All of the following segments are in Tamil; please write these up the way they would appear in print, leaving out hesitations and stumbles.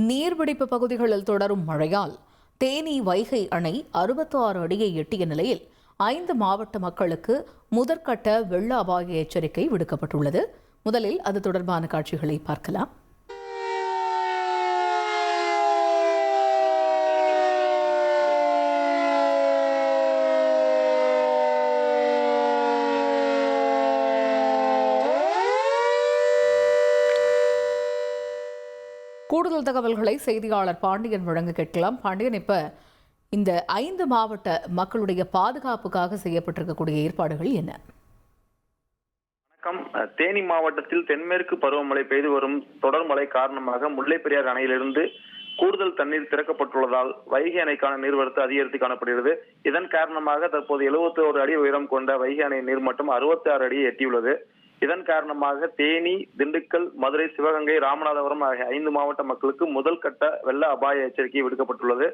நீர்பிடிப்பு பகுதிகளில் தொடரும் மழையால் தேனி வைகை அணை 66 அடியை எட்டிய நிலையில் 5 மாவட்ட மக்களுக்கு முதற்கட்ட வெள்ள அபாய எச்சரிக்கை விடுக்கப்பட்டுள்ளது. முதலில் அது தொடர்பான காட்சிகளை பார்க்கலாம். கூடுதல் தகவல்களை செய்தியாளர் பாண்டியன் வழங்க கேட்கலாம். பாண்டியன், இப்ப இந்த 5 மாவட்ட மக்களுடைய பாதுகாப்புக்காக செய்யப்பட்டிருக்கக்கூடிய ஏற்பாடுகள் என்ன? வணக்கம். தேனி மாவட்டத்தில் தென்மேற்கு பருவமழை பெய்து வரும் தொடர் மழை காரணமாக முல்லை பெரியாறு அணையிலிருந்து கூடுதல் தண்ணீர் திறக்கப்பட்டுள்ளதால் வைகை அணைக்கான நீர்வரத்து அதிகரித்து காணப்படுகிறது. இதன் காரணமாக தற்போது 71 அடி உயரம் கொண்ட வைகை அணை நீர்மட்டம் 66 அடியை எட்டியுள்ளது. இதன் காரணமாக தேனி, திண்டுக்கல், மதுரை, சிவகங்கை, ராமநாதபுரம் ஆகிய 5 மாவட்ட மக்களுக்கு முதல் கட்ட வெள்ள அபாய எச்சரிக்கை விடுக்கப்பட்டுள்ளது.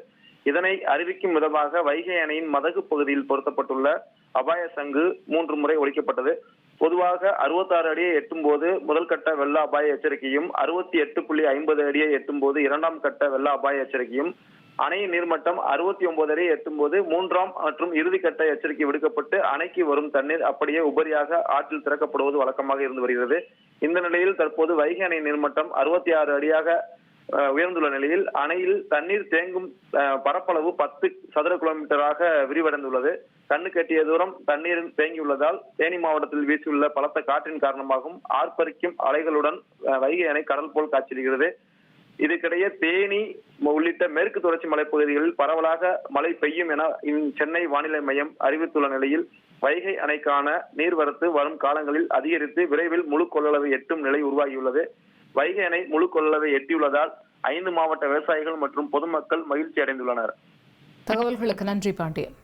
இதனை அறிவிக்கும் விதமாக வைகை அணையின் மதகு பகுதியில் பொருத்தப்பட்டுள்ள அபாய சங்கு 3 முறை ஒலிக்கப்பட்டது. பொதுவாக 66 அடியை எட்டும் போது முதல் கட்ட வெள்ள அபாய எச்சரிக்கையும், 68.50 அடியை எட்டும் போது 2ஆம் கட்ட வெள்ள அபாய எச்சரிக்கையும், அணையின் நீர்மட்டம் 69 அடியை எட்டும் போது 3ஆம் மற்றும் இறுதி கட்ட எச்சரிக்கை விடுக்கப்பட்டு அணைக்கு வரும் தண்ணீர் அப்படியே உபரியாக ஆற்றில் திறக்கப்படுவது வழக்கமாக இருந்து வருகிறது. இந்த நிலையில் தற்போது வைகை அணை நீர்மட்டம் 66 அடியாக உயர்ந்துள்ள நிலையில் அணையில் தண்ணீர் தேங்கும் பரப்பளவு 10 சதுர கிலோமீட்டராக விரிவடைந்துள்ளது. கண்ணு கட்டிய தூரம் தண்ணீர் தேங்கியுள்ளதால் தேனி மாவட்டத்தில் வீசியுள்ள பலத்த காற்றின் காரணமாகவும் ஆர்ப்பரிக்கும் அலைகளுடன் வைகை அணை கடல் போல் காட்சியளிக்கிறது. இதற்கிடையே தேனி உள்ளிட்ட மேற்கு தொடர்ச்சி மலைப்பகுதிகளில் பரவலாக மழை பெய்யும் என சென்னை வானிலை மையம் அறிவித்துள்ள நிலையில் வைகை அணைக்கான நீர்வரத்து வரும் காலங்களில் அதிகரித்து விரைவில் முழு கொள்ளளவை எட்டும் நிலை உருவாகியுள்ளது. வைகை அணை முழு கொள்ளளவை எட்டியுள்ளதால் 5 மாவட்ட விவசாயிகள் மற்றும் பொதுமக்கள் மகிழ்ச்சி அடைந்துள்ளனர். தகவல்களுக்கு நன்றி பாண்டியன்.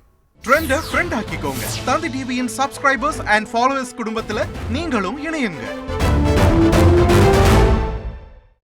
ட்ரெண்ட ஃப்ரெண்ட் ஆக்கிக்கோங்க. தந்தி டிவியின் சப்ஸ்கிரைபர்ஸ் அண்ட் ஃபாலோவர்ஸ் குடும்பத்துல நீங்களும் இணையுங்க.